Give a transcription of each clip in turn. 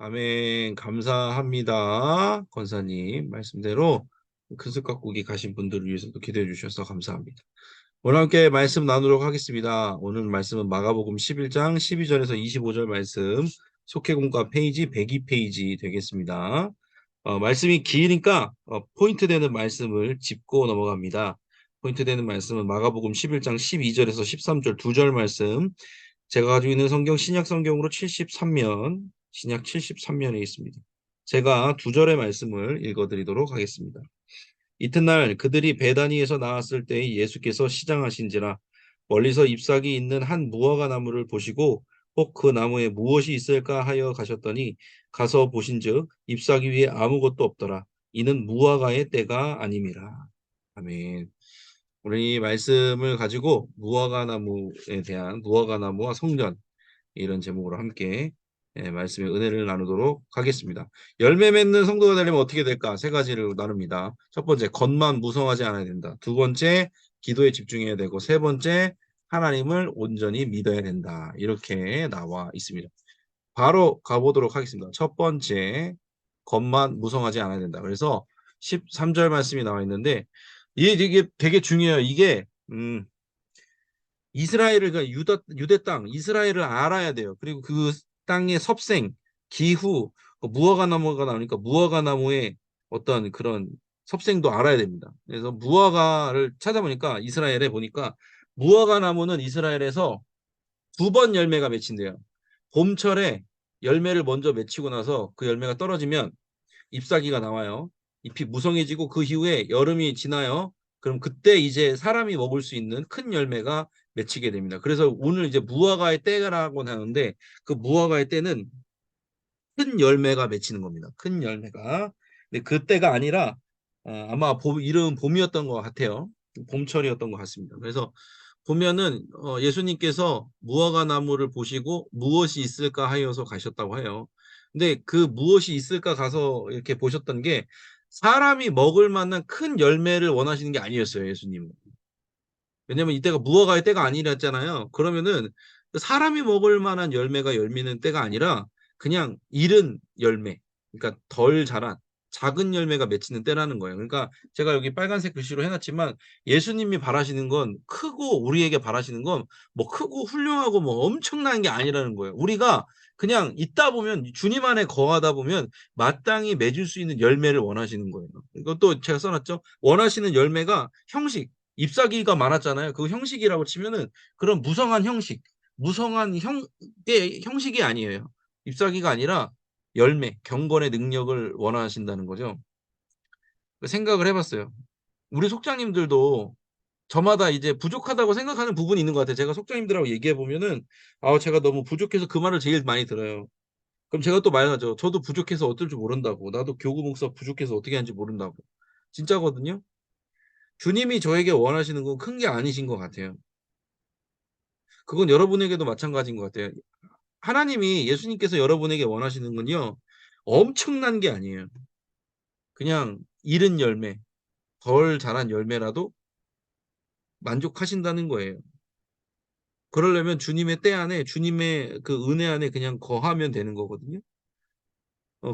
아멘. 감사합니다. 권사님 말씀대로 큰술 가꾸기 가신 분들을 위해서도 기도해 주셔서 감사합니다. 오늘 함께 말씀 나누도록 하겠습니다. 오늘 말씀은 마가복음 11장 12절에서 25절 말씀, 속회공과 페이지 102페이지 되겠습니다. 말씀이 기니까 포인트 되는 말씀을 짚고 넘어갑니다. 포인트 되는 말씀은 마가복음 11장 12절에서 13절 두 절 말씀, 제가 가지고 있는 성경 신약 성경으로 73면, 신약 73면에 있습니다. 제가 두 절의 말씀을 읽어드리도록 하겠습니다. 이튿날 그들이 베다니에서 나왔을 때에 예수께서 시장하신지라 멀리서 잎사귀 있는 한 무화과 나무를 보시고 혹 그 나무에 무엇이 있을까 하여 가셨더니 가서 보신즉 잎사귀 위에 아무것도 없더라. 이는 무화과의 때가 아님이라. 아멘. 오늘 이 말씀을 가지고 무화과 나무에 대한 무화과 나무와 성전 이런 제목으로 함께 말씀의 은혜를 나누도록 하겠습니다. 열매 맺는 성도가 되려면 어떻게 될까? 세 가지를 나눕니다. 첫 번째, 겉만 무성하지 않아야 된다. 두 번째, 기도에 집중해야 되고, 세 번째, 하나님을 온전히 믿어야 된다. 이렇게 나와 있습니다. 바로 가보도록 하겠습니다. 첫 번째, 겉만 무성하지 않아야 된다. 그래서 13절 말씀이 나와 있는데, 이게 되게 중요해요. 이게 이스라엘을, 그러니까 유대 땅 이스라엘을 알아야 돼요. 그리고 그 땅의 섭생, 기후, 무화과 나무가 나오니까 무화과 나무의 어떤 그런 섭생도 알아야 됩니다. 그래서 무화과를 찾아보니까 이스라엘에 보니까 무화과 나무는 이스라엘에서 두 번 열매가 맺힌대요. 봄철에 열매를 먼저 맺히고 나서 그 열매가 떨어지면 잎사귀가 나와요. 잎이 무성해지고 그 이후에 여름이 지나요. 그럼 그때 이제 사람이 먹을 수 있는 큰 열매가 맺히게 됩니다. 그래서 오늘 이제 무화과의 때라고 하는데 그 무화과의 때는 큰 열매가 맺히는 겁니다. 큰 열매가. 근데 그 때가 아니라 아마 이른 봄이었던 것 같아요. 봄철이었던 것 같습니다. 그래서 보면은 예수님께서 무화과 나무를 보시고 무엇이 있을까 하여서 가셨다고 해요. 근데 그 무엇이 있을까 가서 이렇게 보셨던 게 사람이 먹을 만한 큰 열매를 원하시는 게 아니었어요, 예수님은. 왜냐면 이때가 무화과의 때가 아니랬잖아요. 그러면은 사람이 먹을 만한 열매가 열리는 때가 아니라 그냥 이른 열매, 그러니까 덜 자란 작은 열매가 맺히는 때라는 거예요. 그러니까 제가 여기 빨간색 글씨로 해놨지만 예수님이 바라시는 건 크고 우리에게 바라시는 건 뭐 크고 훌륭하고 뭐 엄청난 게 아니라는 거예요. 우리가 그냥 있다 보면 주님 안에 거하다 보면 마땅히 맺을 수 있는 열매를 원하시는 거예요. 이것도 제가 써놨죠. 원하시는 열매가 형식, 잎사귀가 많았잖아요. 그 형식이라고 치면은 그런 무성한 형식, 무성한 형식이 아니에요. 잎사귀가 아니라 열매, 경건의 능력을 원하신다는 거죠. 생각을 해봤어요. 우리 속장님들도 저마다 이제 부족하다고 생각하는 부분이 있는 것 같아요. 제가 속장님들하고 얘기해 보면은 제가 너무 부족해서 그 말을 제일 많이 들어요. 그럼 제가 또 말하죠. 저도 부족해서 어떨 줄 모른다고. 나도 교구 목사 부족해서 어떻게 하는지 모른다고. 진짜거든요. 주님이 저에게 원하시는 건 큰 게 아니신 것 같아요. 그건 여러분에게도 마찬가지인 것 같아요. 하나님이 예수님께서 여러분에게 원하시는 건요. 엄청난 게 아니에요. 그냥 이른 열매, 덜 자란 열매라도 만족하신다는 거예요. 그러려면 주님의 때 안에 주님의 그 은혜 안에 그냥 거하면 되는 거거든요.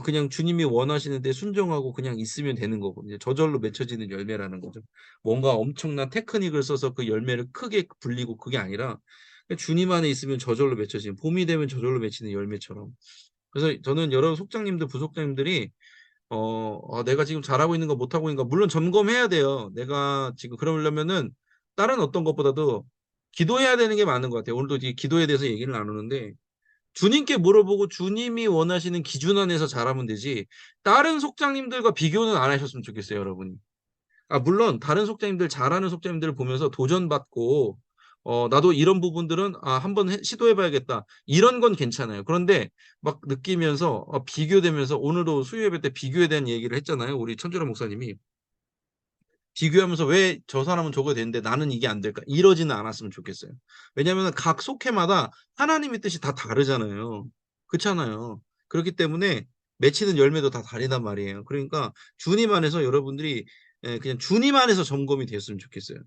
그냥 주님이 원하시는 데 순종하고 그냥 있으면 되는 거거든요. 저절로 맺혀지는 열매라는 거죠. 뭔가 엄청난 테크닉을 써서 그 열매를 크게 불리고 그게 아니라 주님 안에 있으면 저절로 맺혀지는, 봄이 되면 저절로 맺히는 열매처럼. 그래서 저는 여러 속장님들, 부속장님들이 내가 지금 잘하고 있는 거 못하고 있는 거 물론 점검해야 돼요. 내가 지금 그러려면은 다른 어떤 것보다도 기도해야 되는 게 많은 것 같아요. 오늘도 이 기도에 대해서 얘기를 나누는데 주님께 물어보고 주님이 원하시는 기준 안에서 잘하면 되지 다른 속장님들과 비교는 안 하셨으면 좋겠어요, 여러분이. 물론 다른 속장님들 잘하는 속장님들을 보면서 도전받고 나도 이런 부분들은 한번 시도해봐야겠다. 이런 건 괜찮아요. 그런데 막 느끼면서 비교되면서 오늘도 수요예배 때 비교에 대한 얘기를 했잖아요. 우리 천주라 목사님이. 비교하면서 왜 저 사람은 저거 되는데 나는 이게 안 될까? 이러지는 않았으면 좋겠어요. 왜냐하면 각 속회마다 하나님의 뜻이 다 다르잖아요. 그렇잖아요. 그렇기 때문에 맺히는 열매도 다 다르단 말이에요. 그러니까 주님 안에서 여러분들이 그냥 주님 안에서 점검이 됐으면 좋겠어요.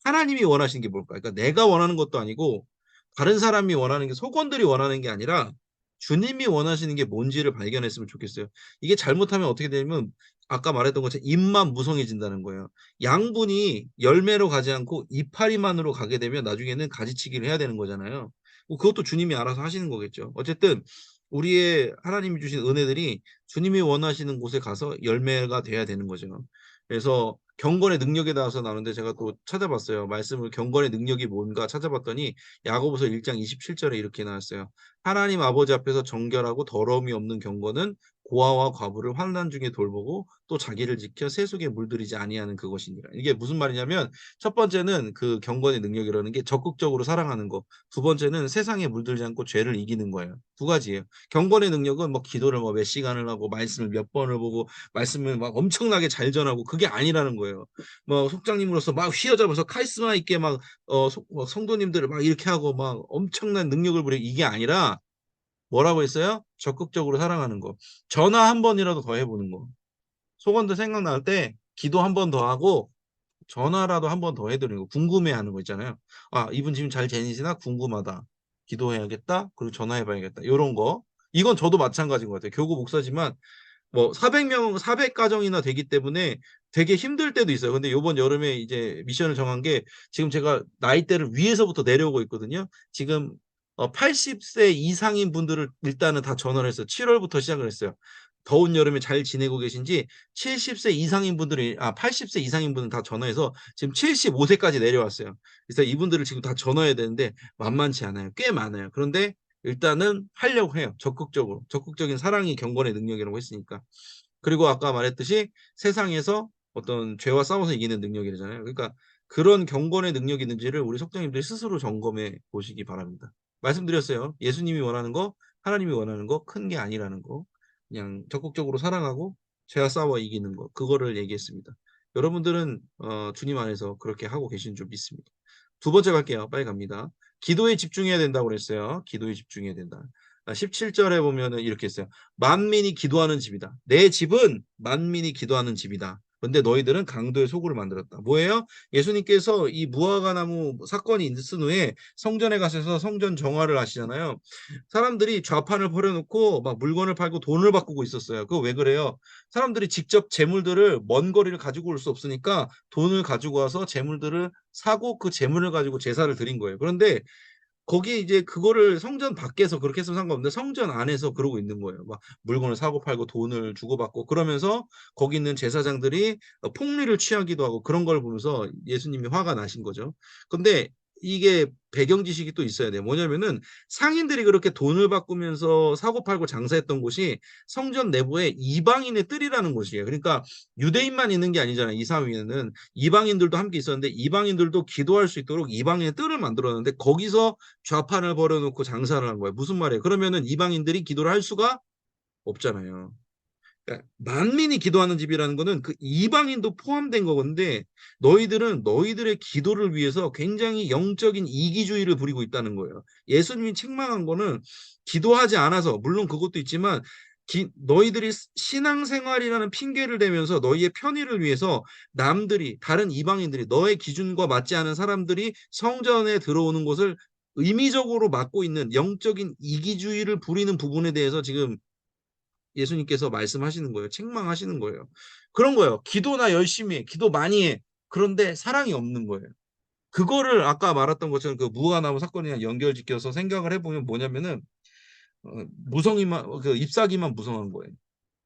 하나님이 원하시는 게 뭘까? 그러니까 내가 원하는 것도 아니고 다른 사람이 원하는 게, 속원들이 원하는 게 아니라 주님이 원하시는 게 뭔지를 발견했으면 좋겠어요. 이게 잘못하면 어떻게 되냐면 아까 말했던 것처럼 잎만 무성해진다는 거예요. 양분이 열매로 가지 않고 이파리만으로 가게 되면 나중에는 가지치기를 해야 되는 거잖아요. 뭐 그것도 주님이 알아서 하시는 거겠죠. 어쨌든 우리의 하나님이 주신 은혜들이 주님이 원하시는 곳에 가서 열매가 돼야 되는 거죠. 그래서 경건의 능력에 대해서 나오는데 제가 또 찾아봤어요. 말씀을 경건의 능력이 뭔가 찾아봤더니 야고보서 1장 27절에 이렇게 나왔어요. 하나님 아버지 앞에서 정결하고 더러움이 없는 경건은 고아와 과부를 환난 중에 돌보고 또 자기를 지켜 세속에 물들이지 아니하는 그것이니라. 이게 무슨 말이냐면 첫 번째는 그 경건의 능력이라는 게 적극적으로 사랑하는 거. 두 번째는 세상에 물들지 않고 죄를 이기는 거예요. 두 가지예요. 경건의 능력은 뭐 기도를 뭐 몇 시간을 하고 말씀을 몇 번을 보고 말씀을 막 엄청나게 잘 전하고 그게 아니라는 거예요. 뭐 속장님으로서 막 휘어잡아서 카리스마 있게 막 성도님들을 막 이렇게 하고 막 엄청난 능력을 부리고 이게 아니라 뭐라고 했어요? 적극적으로 사랑하는 거. 전화 한 번이라도 더 해보는 거. 속언들 생각날 때 기도 한 번 더 하고 전화라도 한 번 더 해드리는 거. 궁금해하는 거 있잖아요. 아, 이분 지금 잘 지내시나 궁금하다. 기도해야겠다. 그리고 전화해봐야겠다. 요런 거. 이건 저도 마찬가지인 것 같아요. 교구 목사지만 뭐 400명, 400가정이나 되기 때문에 되게 힘들 때도 있어요. 근데 요번 여름에 이제 미션을 정한 게 지금 제가 나이대를 위에서부터 내려오고 있거든요. 지금 80세 이상인 분들을 일단은 다 전화를 했어요. 7월부터 시작을 했어요. 더운 여름에 잘 지내고 계신지 70세 이상인 분들이 80세 이상인 분은 다 전화해서 지금 75세까지 내려왔어요. 그래서 이분들을 지금 다 전화해야 되는데 만만치 않아요. 꽤 많아요. 그런데 일단은 하려고 해요. 적극적으로. 적극적인 사랑이 경건의 능력이라고 했으니까. 그리고 아까 말했듯이 세상에서 어떤 죄와 싸워서 이기는 능력이잖아요. 그러니까 그런 경건의 능력이 있는지를 우리 속장님들이 스스로 점검해 보시기 바랍니다. 말씀드렸어요. 예수님이 원하는 거, 하나님이 원하는 거 큰 게 아니라는 거. 그냥 적극적으로 사랑하고 죄와 싸워 이기는 거. 그거를 얘기했습니다. 여러분들은 주님 안에서 그렇게 하고 계신 줄 믿습니다. 두 번째 갈게요. 빨리 갑니다. 기도에 집중해야 된다고 그랬어요. 기도에 집중해야 된다. 17절에 보면은 이렇게 했어요. 만민이 기도하는 집이다. 내 집은 만민이 기도하는 집이다. 근데 너희들은 강도의 소굴을 만들었다. 뭐예요? 예수님께서 이 무화과나무 사건이 있은 후에 성전에 가셔서 성전 정화를 하시잖아요. 사람들이 좌판을 벌여놓고 막 물건을 팔고 돈을 바꾸고 있었어요. 그거 왜 그래요? 사람들이 직접 재물들을 먼 거리를 가지고 올 수 없으니까 돈을 가지고 와서 재물들을 사고 그 재물을 가지고 제사를 드린 거예요. 그런데 거기 이제 그거를 성전 밖에서 그렇게 했으면 상관없는데 성전 안에서 그러고 있는 거예요. 막 물건을 사고 팔고 돈을 주고받고 그러면서 거기 있는 제사장들이 폭리를 취하기도 하고 그런 걸 보면서 예수님이 화가 나신 거죠. 근데 이게 배경 지식이 또 있어야 돼요. 뭐냐면은 상인들이 그렇게 돈을 바꾸면서 사고 팔고 장사했던 곳이 성전 내부에 이방인의 뜰이라는 곳이에요. 그러니까 유대인만 있는 게 아니잖아요. 이 사회에는 이방인들도 함께 있었는데 이방인들도 기도할 수 있도록 이방인의 뜰을 만들었는데 거기서 좌판을 벌여놓고 장사를 한 거예요. 무슨 말이에요? 그러면은 이방인들이 기도를 할 수가 없잖아요. 그러니까 만민이 기도하는 집이라는 거는 그 이방인도 포함된 거건데 너희들은 너희들의 기도를 위해서 굉장히 영적인 이기주의를 부리고 있다는 거예요. 예수님이 책망한 거는 기도하지 않아서 물론 그것도 있지만 너희들이 신앙생활이라는 핑계를 대면서 너희의 편의를 위해서 남들이 다른 이방인들이 너의 기준과 맞지 않은 사람들이 성전에 들어오는 것을 의미적으로 막고 있는 영적인 이기주의를 부리는 부분에 대해서 지금 예수님께서 말씀하시는 거예요. 책망하시는 거예요. 그런 거예요. 기도나 열심히 해. 기도 많이 해. 그런데 사랑이 없는 거예요. 그거를 아까 말했던 것처럼 그 무화과나무 사건이랑 연결지켜서 생각을 해보면 뭐냐면은 무성이만 그 잎사귀만 무성한 거예요.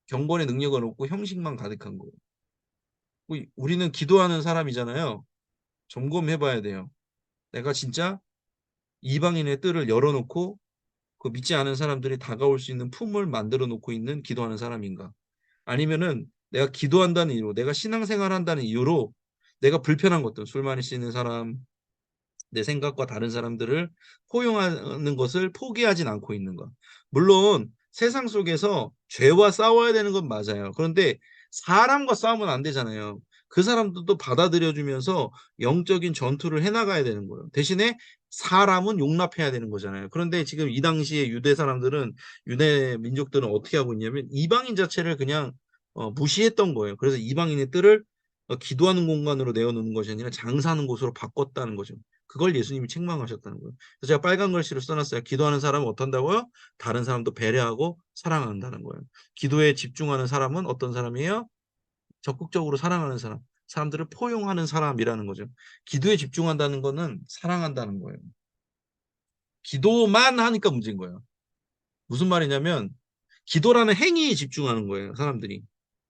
경건의 능력은 없고 형식만 가득한 거예요. 우리는 기도하는 사람이잖아요. 점검해봐야 돼요. 내가 진짜 이방인의 뜰을 열어놓고 그 믿지 않은 사람들이 다가올 수 있는 품을 만들어 놓고 있는 기도하는 사람인가? 아니면은 내가 기도한다는 이유로, 내가 신앙생활 한다는 이유로 내가 불편한 것들, 술 많이 씻는 사람, 내 생각과 다른 사람들을 포용하는 것을 포기하진 않고 있는가. 물론 세상 속에서 죄와 싸워야 되는 건 맞아요. 그런데 사람과 싸우면 안 되잖아요. 그 사람들도 받아들여주면서 영적인 전투를 해나가야 되는 거예요. 대신에 사람은 용납해야 되는 거잖아요. 그런데 지금 이 당시에 유대 사람들은, 유대 민족들은 어떻게 하고 있냐면 이방인 자체를 그냥 무시했던 거예요. 그래서 이방인의 뜰을 기도하는 공간으로 내어놓는 것이 아니라 장사하는 곳으로 바꿨다는 거죠. 그걸 예수님이 책망하셨다는 거예요. 그래서 제가 빨간 글씨로 써놨어요. 기도하는 사람은 어떤다고요? 다른 사람도 배려하고 사랑한다는 거예요. 기도에 집중하는 사람은 어떤 사람이에요? 적극적으로 사랑하는 사람. 사람들을 포용하는 사람이라는 거죠. 기도에 집중한다는 거는 사랑한다는 거예요. 기도만 하니까 문제인 거예요. 무슨 말이냐면 기도라는 행위에 집중하는 거예요. 사람들이.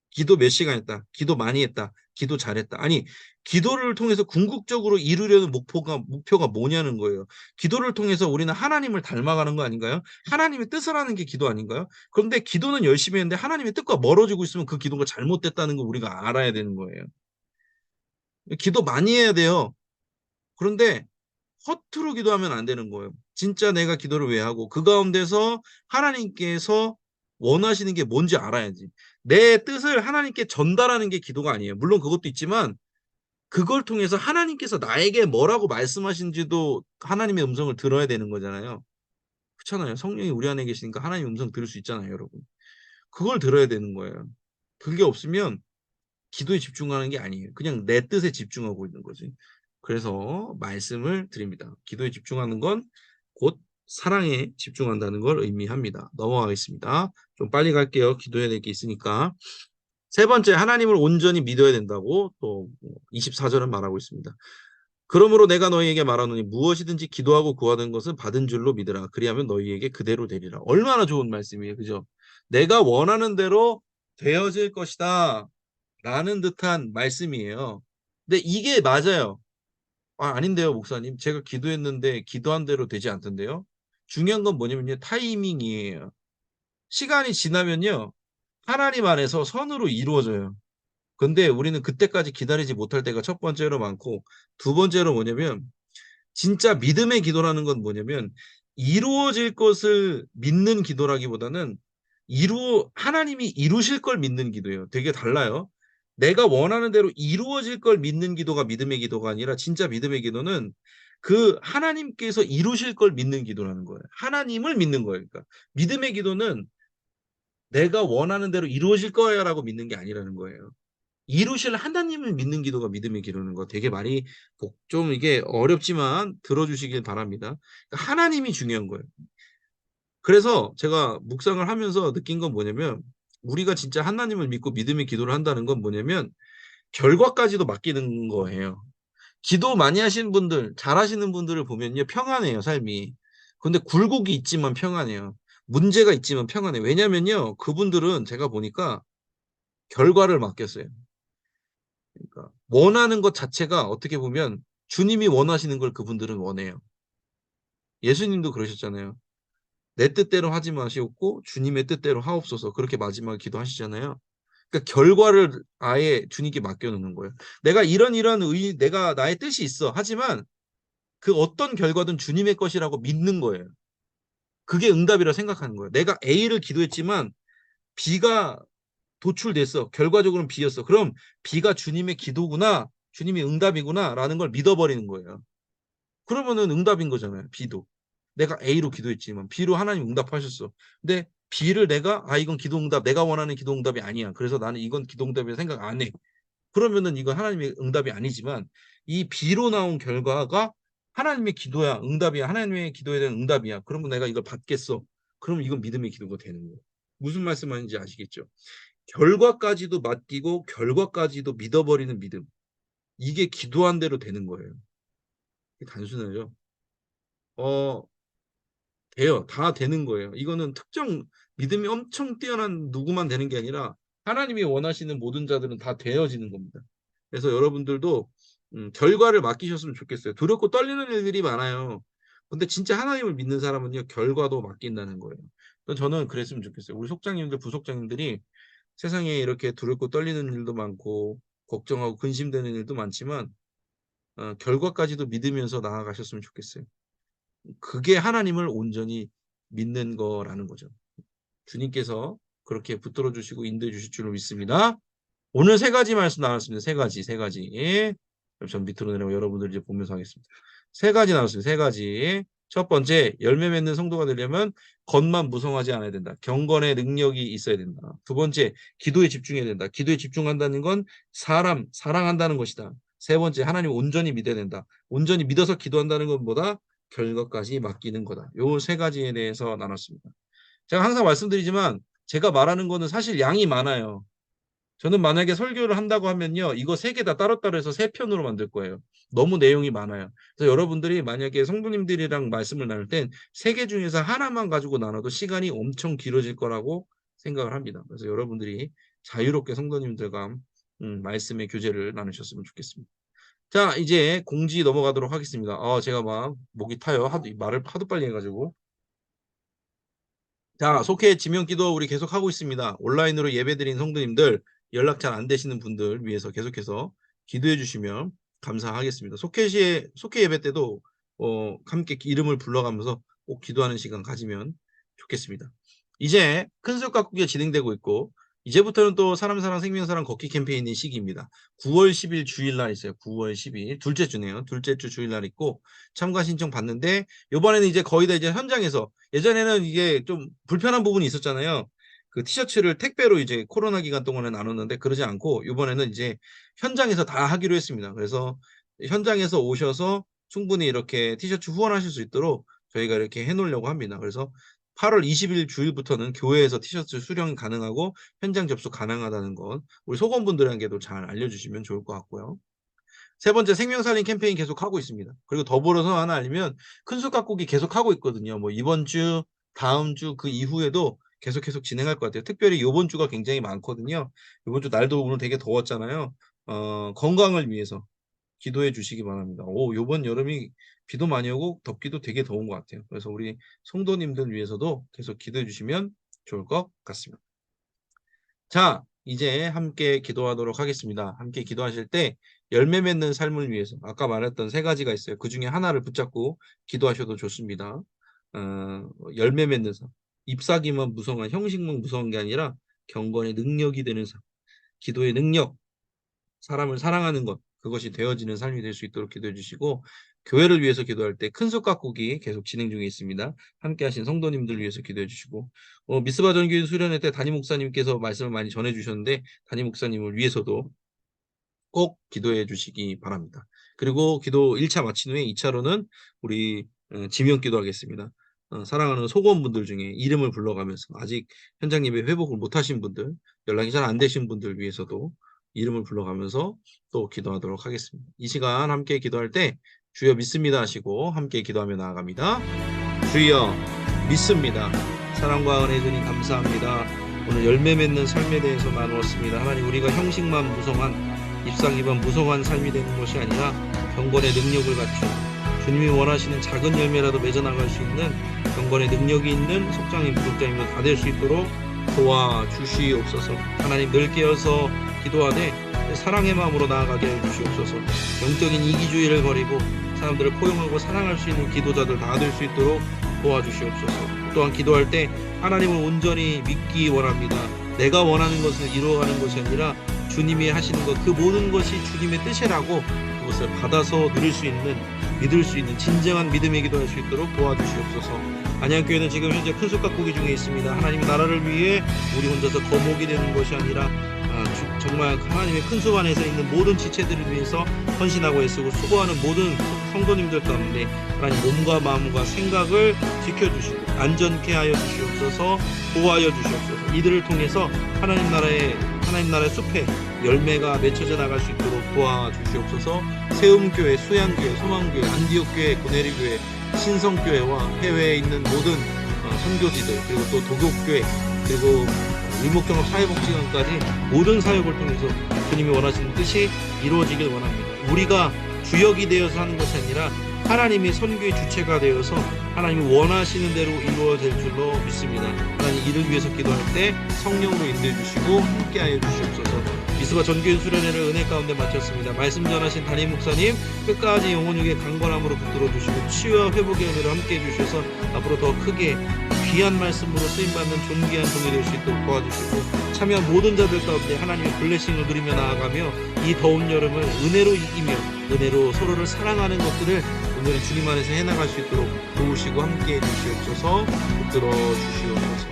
기도 몇 시간 했다. 기도 많이 했다. 기도 잘했다. 아니, 기도를 통해서 궁극적으로 이루려는 목표가 뭐냐는 거예요. 기도를 통해서 우리는 하나님을 닮아가는 거 아닌가요? 하나님의 뜻을 하는 게 기도 아닌가요? 그런데 기도는 열심히 했는데 하나님의 뜻과 멀어지고 있으면 그 기도가 잘못됐다는 거 우리가 알아야 되는 거예요. 기도 많이 해야 돼요. 그런데 허투루 기도하면 안 되는 거예요. 진짜 내가 기도를 왜 하고 그 가운데서 하나님께서 원하시는 게 뭔지 알아야지. 내 뜻을 하나님께 전달하는 게 기도가 아니에요. 물론 그것도 있지만 그걸 통해서 하나님께서 나에게 뭐라고 말씀하신지도 하나님의 음성을 들어야 되는 거잖아요. 그렇잖아요. 성령이 우리 안에 계시니까 하나님의 음성 들을 수 있잖아요, 여러분. 그걸 들어야 되는 거예요. 그게 없으면 기도에 집중하는 게 아니에요. 그냥 내 뜻에 집중하고 있는 거지. 그래서 말씀을 드립니다. 기도에 집중하는 건 곧 사랑에 집중한다는 걸 의미합니다. 넘어가겠습니다. 좀 빨리 갈게요. 기도해야 될 게 있으니까. 세 번째, 하나님을 온전히 믿어야 된다고 또 24절은 말하고 있습니다. 그러므로 내가 너희에게 말하노니 무엇이든지 기도하고 구하는 것은 받은 줄로 믿으라. 그리하면 너희에게 그대로 되리라. 얼마나 좋은 말씀이에요. 그죠? 내가 원하는 대로 되어질 것이다. 라는 듯한 말씀이에요. 근데 이게 맞아요. 아닌데요, 목사님. 제가 기도했는데 기도한 대로 되지 않던데요. 중요한 건 뭐냐면요. 타이밍이에요. 시간이 지나면요. 하나님 안에서 선으로 이루어져요. 근데 우리는 그때까지 기다리지 못할 때가 첫 번째로 많고 두 번째로 뭐냐면 진짜 믿음의 기도라는 건 뭐냐면 이루어질 것을 믿는 기도라기보다는 하나님이 이루실 걸 믿는 기도예요. 되게 달라요. 내가 원하는 대로 이루어질 걸 믿는 기도가 믿음의 기도가 아니라 진짜 믿음의 기도는 그 하나님께서 이루실 걸 믿는 기도라는 거예요. 하나님을 믿는 거예요. 그러니까 믿음의 기도는 내가 원하는 대로 이루어질 거야라고 믿는 게 아니라는 거예요. 이루실 하나님을 믿는 기도가 믿음의 기도는 거 되게 말이 좀 이게 어렵지만 들어주시길 바랍니다. 그러니까 하나님이 중요한 거예요. 그래서 제가 묵상을 하면서 느낀 건 뭐냐면 우리가 진짜 하나님을 믿고 믿음의 기도를 한다는 건 뭐냐면 결과까지도 맡기는 거예요. 기도 많이 하시는 분들, 잘하시는 분들을 보면요 평안해요 삶이. 근데 굴곡이 있지만 평안해요. 문제가 있지만 평안해요. 왜냐면요 그분들은 제가 보니까 결과를 맡겼어요. 그러니까 원하는 것 자체가 어떻게 보면 주님이 원하시는 걸 그분들은 원해요. 예수님도 그러셨잖아요. 내 뜻대로 하지 마시옵고 주님의 뜻대로 하옵소서. 그렇게 마지막에 기도하시잖아요. 그러니까 결과를 아예 주님께 맡겨놓는 거예요. 내가 이런 내가 나의 뜻이 있어. 하지만 그 어떤 결과든 주님의 것이라고 믿는 거예요. 그게 응답이라 생각하는 거예요. 내가 A를 기도했지만 B가 도출됐어. 결과적으로는 B였어. 그럼 B가 주님의 기도구나. 주님의 응답이구나라는 걸 믿어버리는 거예요. 그러면은 응답인 거잖아요. B도. 내가 A로 기도했지만 B로 하나님 응답하셨어. 근데 B를 이건 기도 응답, 내가 원하는 기도 응답이 아니야. 그래서 나는 이건 기도 응답이라 생각 안 해. 그러면은 이건 하나님의 응답이 아니지만 이 B로 나온 결과가 하나님의 기도야, 응답이야. 하나님의 기도에 대한 응답이야. 그러면 내가 이걸 받겠어. 그러면 이건 믿음의 기도가 되는 거예요. 무슨 말씀하는지 아시겠죠? 결과까지도 맡기고 결과까지도 믿어버리는 믿음. 이게 기도한 대로 되는 거예요. 단순하죠. 어, 돼요. 다 되는 거예요. 이거는 특정 믿음이 엄청 뛰어난 누구만 되는 게 아니라 하나님이 원하시는 모든 자들은 다 되어지는 겁니다. 그래서 여러분들도 결과를 맡기셨으면 좋겠어요. 두렵고 떨리는 일들이 많아요. 근데 진짜 하나님을 믿는 사람은요, 결과도 맡긴다는 거예요. 저는 그랬으면 좋겠어요. 우리 속장님들, 부속장님들이 세상에 이렇게 두렵고 떨리는 일도 많고 걱정하고 근심되는 일도 많지만 결과까지도 믿으면서 나아가셨으면 좋겠어요. 그게 하나님을 온전히 믿는 거라는 거죠. 주님께서 그렇게 붙들어 주시고 인도해 주실 줄로 믿습니다. 오늘 세 가지 말씀 나눴습니다. 세 가지. 예. 전 밑으로 내려고 여러분들 이제 보면서 하겠습니다. 세 가지 나눴습니다. 세 가지. 첫 번째, 열매 맺는 성도가 되려면 겉만 무성하지 않아야 된다. 경건의 능력이 있어야 된다. 두 번째, 기도에 집중해야 된다. 기도에 집중한다는 건 사랑한다는 것이다. 세 번째, 하나님 온전히 믿어야 된다. 온전히 믿어서 기도한다는 것보다 결과까지 맡기는 거다. 요 세 가지에 대해서 나눴습니다. 제가 항상 말씀드리지만 제가 말하는 거는 사실 양이 많아요. 저는 만약에 설교를 한다고 하면요, 이거 세 개 다 따로따로 해서 세 편으로 만들 거예요. 너무 내용이 많아요. 그래서 여러분들이 만약에 성도님들이랑 말씀을 나눌 땐 세 개 중에서 하나만 가지고 나눠도 시간이 엄청 길어질 거라고 생각을 합니다. 그래서 여러분들이 자유롭게 성도님들과 말씀의 교제를 나누셨으면 좋겠습니다. 자, 이제 공지 넘어가도록 하겠습니다. 제가 막 목이 타요. 말을 하도 빨리 해가지고. 자, 속회 지명기도 우리 계속 하고 있습니다. 온라인으로 예배드린 성도님들, 연락 잘 안 되시는 분들 위해서 계속해서 기도해 주시면 감사하겠습니다. 속회 예배 때도 함께 이름을 불러가면서 꼭 기도하는 시간 가지면 좋겠습니다. 이제 큰술 가꾸기가 진행되고 있고, 이제부터는 또 사람 사랑 생명사랑 걷기 캠페인의 시기입니다. 9월 10일 주일날 있어요. 9월 10일 둘째 주네요. 둘째 주 주일날 있고 참가 신청 받는데, 이번에는 이제 거의 다 이제 현장에서, 예전에는 이게 좀 불편한 부분이 있었잖아요. 그 티셔츠를 택배로 이제 코로나 기간 동안에 나눴는데 그러지 않고 이번에는 이제 현장에서 다 하기로 했습니다. 그래서 현장에서 오셔서 충분히 이렇게 티셔츠 후원하실 수 있도록 저희가 이렇게 해놓으려고 합니다. 그래서 8월 20일 주일부터는 교회에서 티셔츠 수령 가능하고 현장 접수 가능하다는 것, 우리 소공분들에게도 잘 알려주시면 좋을 것 같고요. 세 번째, 생명살린 캠페인 계속 하고 있습니다. 그리고 더불어서 하나 알리면 큰술 가꾸기 계속 하고 있거든요. 뭐 이번 주, 다음 주, 그 이후에도 계속 진행할 것 같아요. 특별히 이번 주가 굉장히 많거든요. 이번 주 날도 오늘 되게 더웠잖아요. 건강을 위해서 기도해 주시기 바랍니다. 이번 여름이 비도 많이 오고 덥기도 되게 더운 것 같아요. 그래서 우리 성도님들 위해서도 계속 기도해 주시면 좋을 것 같습니다. 자, 이제 함께 기도하도록 하겠습니다. 함께 기도하실 때 열매 맺는 삶을 위해서 아까 말했던 세 가지가 있어요. 그 중에 하나를 붙잡고 기도하셔도 좋습니다. 열매 맺는 삶. 잎사귀만 무성한, 형식만 무성한 게 아니라 경건의 능력이 되는 삶. 기도의 능력, 사람을 사랑하는 것, 그것이 되어지는 삶이 될 수 있도록 기도해 주시고, 교회를 위해서 기도할 때 큰속 가꾸기 계속 진행 중에 있습니다. 함께 하신 성도님들 위해서 기도해 주시고, 미스바 전교인 수련회 때 담임 목사님께서 말씀을 많이 전해 주셨는데 담임 목사님을 위해서도 꼭 기도해 주시기 바랍니다. 그리고 기도 1차 마친 후에 2차로는 우리 지명 기도하겠습니다. 사랑하는 소고원분들 중에 이름을 불러가면서 아직 현장 예배 회복을 못하신 분들, 연락이 잘 안 되신 분들 위해서도 이름을 불러가면서 또 기도하도록 하겠습니다. 이 시간 함께 기도할 때 주여 믿습니다 하시고 함께 기도하며 나아갑니다. 주여 믿습니다. 사랑과 은혜 주님 감사합니다. 오늘 열매 맺는 삶에 대해서 나누었습니다. 하나님, 우리가 형식만 무성한, 잎사귀만 무성한 삶이 되는 것이 아니라 경건의 능력을 갖춘, 주님이 원하시는 작은 열매라도 맺어나갈 수 있는 경건의 능력이 있는 속장님, 부속장님도 다 될 수 있도록 도와주시옵소서. 하나님, 늘 깨어서 기도하되 사랑의 마음으로 나아가게 해주시옵소서. 영적인 이기주의를 버리고 사람들을 포용하고 사랑할 수 있는 기도자들 다 될 수 있도록 도와주시옵소서. 또한 기도할 때 하나님을 온전히 믿기 원합니다. 내가 원하는 것을 이루어가는 것이 아니라 주님이 하시는 것, 그 모든 것이 주님의 뜻이라고 그것을 받아서 누릴 수 있는, 믿을 수 있는 진정한 믿음의 기도할 수 있도록 도와주시옵소서. 안양교회는 지금 현재 큰속 가꾸기 중에 있습니다. 하나님 나라를 위해 우리 혼자서 거목이 되는 것이 아니라 정말 하나님의 큰 숲 안에서 있는 모든 지체들을 위해서 헌신하고 애쓰고 수고하는 모든 성도님들 가운데 하나님 몸과 마음과 생각을 지켜주시고 안전케 하여 주시옵소서. 보호하여 주시옵소서. 이들을 통해서 하나님 나라의 숲에 열매가 맺혀져 나갈 수 있도록 도와주시옵소서. 세움교회, 수양교회, 소망교회, 안디옥교회, 고네리교회, 신성교회와 해외에 있는 모든 선교지들, 그리고 또 도교교회, 그리고 의목경합 사회복지관까지 모든 사역을 통해서 주님이 원하시는 뜻이 이루어지길 원합니다. 우리가 주역이 되어서 하는 것이 아니라 하나님이 선교의 주체가 되어서 하나님이 원하시는 대로 이루어질 줄로 믿습니다. 하나님, 이를 위해서 기도할 때 성령으로 인도해 주시고 함께하여 주시옵소서. 미스바 전교인 수련회를 은혜 가운데 마쳤습니다. 말씀 전하신 담임 목사님 끝까지 영혼육의 강건함으로 붙들어 주시고 치유와 회복의 은혜로 함께해 주셔서 앞으로 더 크게 귀한 말씀으로 쓰임받는 존귀한 종이 될 수 있도록 도와주시고 참여한 모든 자들 가운데 하나님의 블레싱을 누리며 나아가며 이 더운 여름을 은혜로 이기며 은혜로 서로를 사랑하는 것들을 오늘 주님 안에서 해나갈 수 있도록 도우시고 함께해 주시옵소서. 붙들어 주시옵소서.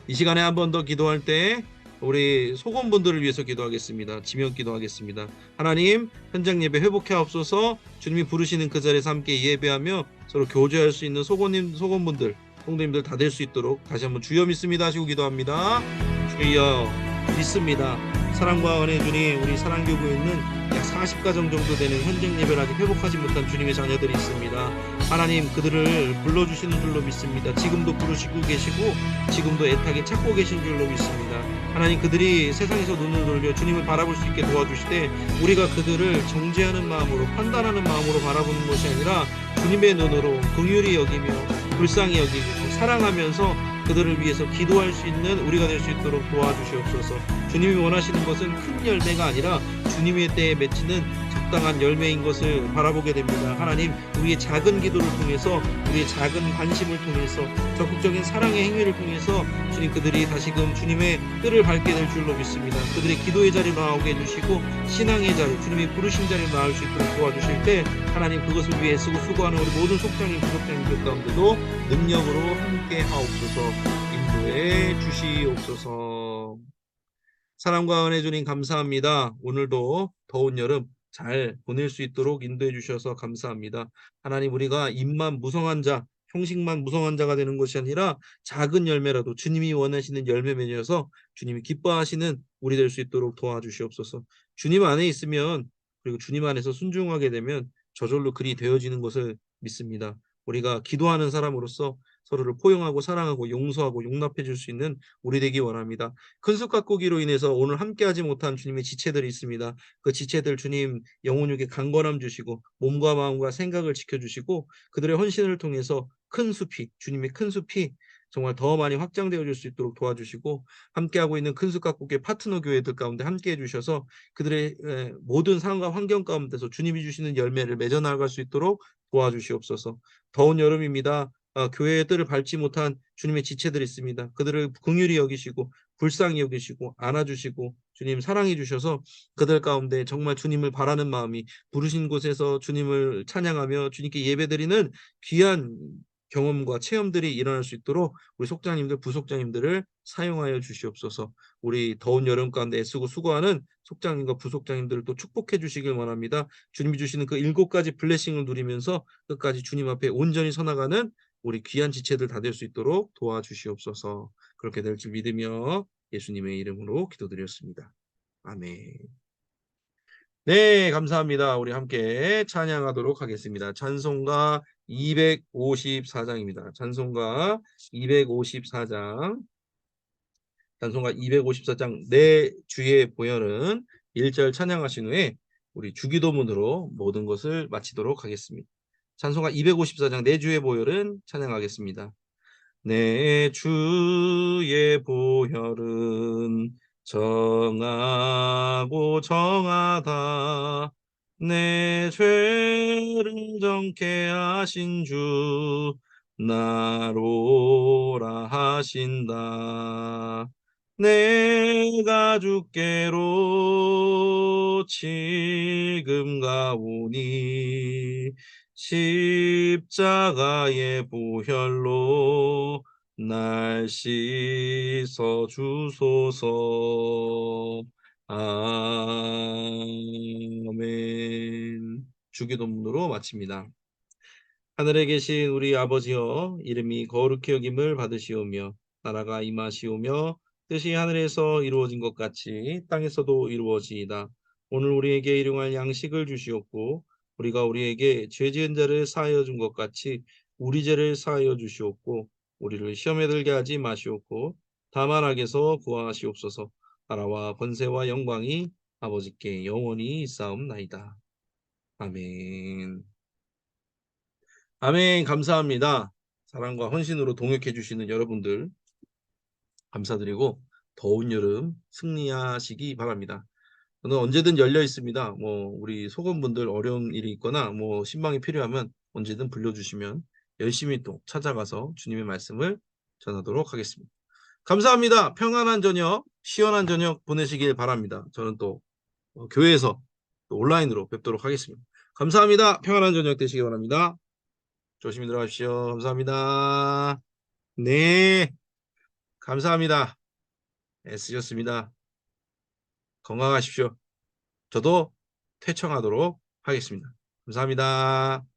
이 시간에 한 번 더 기도할 때 우리 소금분들을 위해서 기도하겠습니다. 지명 기도하겠습니다. 하나님, 현장 예배 회복해 없어서 주님이 부르시는 그 자리에서 함께 예배하며 서로 교제할 수 있는 소금분들, 성도님들 다 될 수 있도록 다시 한번 주여 믿습니다 하시고 기도합니다. 주여 믿습니다. 사랑과 은혜 주님, 우리 사랑교구에 있는 약 40가정 정도 되는 현장 예배를 아직 회복하지 못한 주님의 자녀들이 있습니다. 하나님, 그들을 불러주시는 줄로 믿습니다. 지금도 부르시고 계시고 지금도 애타게 찾고 계신 줄로 믿습니다. 하나님, 그들이 세상에서 눈을 돌려 주님을 바라볼 수 있게 도와주시되 우리가 그들을 정죄하는 마음으로, 판단하는 마음으로 바라보는 것이 아니라 주님의 눈으로 긍휼히 여기며 불쌍히 여기고 사랑하면서 그들을 위해서 기도할 수 있는 우리가 될 수 있도록 도와주시옵소서. 주님이 원하시는 것은 큰 열매가 아니라 주님의 때에 맺히는 적당한 열매인 것을 바라보게 됩니다. 하나님, 우리의 작은 기도를 통해서, 우리의 작은 관심을 통해서, 적극적인 사랑의 행위를 통해서 주님, 그들이 다시금 주님의 뜻을 밟게 될 줄로 믿습니다. 그들의 기도의 자리로 나오게 해주시고 신앙의 자리, 주님이 부르신 자리로 나올 수 있도록 도와주실 때 하나님, 그것을 위해 쓰고 수고하는 우리 모든 속장님, 부속장님들 가운데도 능력으로 함께 하옵소서. 인도해 주시옵소서. 사랑과 은혜 주님 감사합니다. 오늘도 더운 여름 잘 보낼 수 있도록 인도해 주셔서 감사합니다. 하나님, 우리가 입만 무성한 자, 형식만 무성한 자가 되는 것이 아니라 작은 열매라도 주님이 원하시는 열매 맺어서 주님이 기뻐하시는 우리 될 수 있도록 도와주시옵소서. 주님 안에 있으면, 그리고 주님 안에서 순종하게 되면 저절로 그리 되어지는 것을 믿습니다. 우리가 기도하는 사람으로서 서로를 포용하고 사랑하고 용서하고 용납해 줄 수 있는 우리 되기 원합니다. 큰 숲 가꾸기로 인해서 오늘 함께하지 못한 주님의 지체들이 있습니다. 그 지체들 주님 영혼육에 강건함 주시고 몸과 마음과 생각을 지켜주시고 그들의 헌신을 통해서 큰 숲이, 주님의 큰 숲이 정말 더 많이 확장되어 줄 수 있도록 도와주시고, 함께하고 있는 큰 숲 가꾸기의 파트너 교회들 가운데 함께해 주셔서 그들의 모든 상황과 환경 가운데서 주님이 주시는 열매를 맺어나갈 수 있도록 도와주시옵소서. 더운 여름입니다. 교회의 뜰을 밟지 못한 주님의 지체들이 있습니다. 그들을 긍휼히 여기시고 불쌍히 여기시고 안아주시고 주님 사랑해 주셔서 그들 가운데 정말 주님을 바라는 마음이, 부르신 곳에서 주님을 찬양하며 주님께 예배드리는 귀한 경험과 체험들이 일어날 수 있도록 우리 속장님들, 부속장님들을 사용하여 주시옵소서. 우리 더운 여름 가운데 애쓰고 수고하는 속장님과 부속장님들을 또 축복해 주시길 원합니다. 주님이 주시는 그 7가지 블레싱을 누리면서 끝까지 주님 앞에 온전히 서나가는 우리 귀한 지체들 다 될 수 있도록 도와주시옵소서. 그렇게 될 줄 믿으며 예수님의 이름으로 기도드렸습니다. 아멘. 네, 감사합니다. 우리 함께 찬양하도록 하겠습니다. 찬송가 254장입니다. 찬송가 254장. 찬송가 254장 내 주의 보혈은 1절 찬양하신 후에 우리 주기도문으로 모든 것을 마치도록 하겠습니다. 찬송가 254장 내 주의 보혈은 찬양하겠습니다. 내 주의 보혈은 정하고 정하다. 내 죄를 정케 하신 주 나로라 하신다. 내가 주께로 지금 가오니 십자가의 보혈로 날 씻어 주소서. 아멘. 주기도문으로 마칩니다. 하늘에 계신 우리 아버지여, 이름이 거룩히 여김을 받으시오며 나라가 임하시오며 뜻이 하늘에서 이루어진 것 같이 땅에서도 이루어지이다. 오늘 우리에게 일용할 양식을 주시옵고 우리가 우리에게 죄 지은 자를 사하여 준 것 같이 우리 죄를 사하여 주시옵고 우리를 시험에 들게 하지 마시옵고 다만 악에서 구하시옵소서. 나라와 권세와 영광이 아버지께 영원히 있사옵나이다. 아멘. 아멘. 감사합니다. 사랑과 헌신으로 동역해 주시는 여러분들 감사드리고 더운 여름 승리하시기 바랍니다. 저는 언제든 열려 있습니다. 우리 소금분들 어려운 일이 있거나 신방이 필요하면 언제든 불러주시면 열심히 또 찾아가서 주님의 말씀을 전하도록 하겠습니다. 감사합니다. 평안한 저녁, 시원한 저녁 보내시길 바랍니다. 저는 또 교회에서 또 온라인으로 뵙도록 하겠습니다. 감사합니다. 평안한 저녁 되시기 바랍니다. 조심히 들어가십시오. 감사합니다. 네, 감사합니다. 애쓰셨습니다. 건강하십시오. 저도 퇴청하도록 하겠습니다. 감사합니다.